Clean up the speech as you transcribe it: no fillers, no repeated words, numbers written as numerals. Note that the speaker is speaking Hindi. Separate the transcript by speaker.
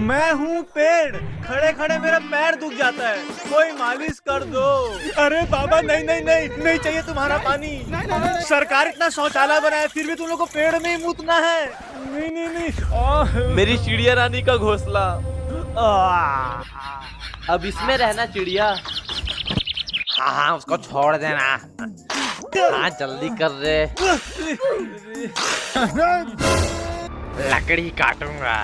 Speaker 1: मैं हूँ पेड़, खड़े खड़े मेरा पैर दुख जाता है, कोई मालिश कर दो। अरे बाबा नहीं नहीं नहीं नहीं चाहिए तुम्हारा पानी। सरकार इतना शौचालय बनाया फिर भी तुम लोग को पेड़ में ही मुतना है। नहीं नहीं नहीं।
Speaker 2: मेरी चिड़िया रानी का घोंसला। अब इसमें रहना चिड़िया।
Speaker 3: हाँ हाँ उसको छोड़ देना। हाँ जल्दी कर रे। लकड़ी काटूंगा।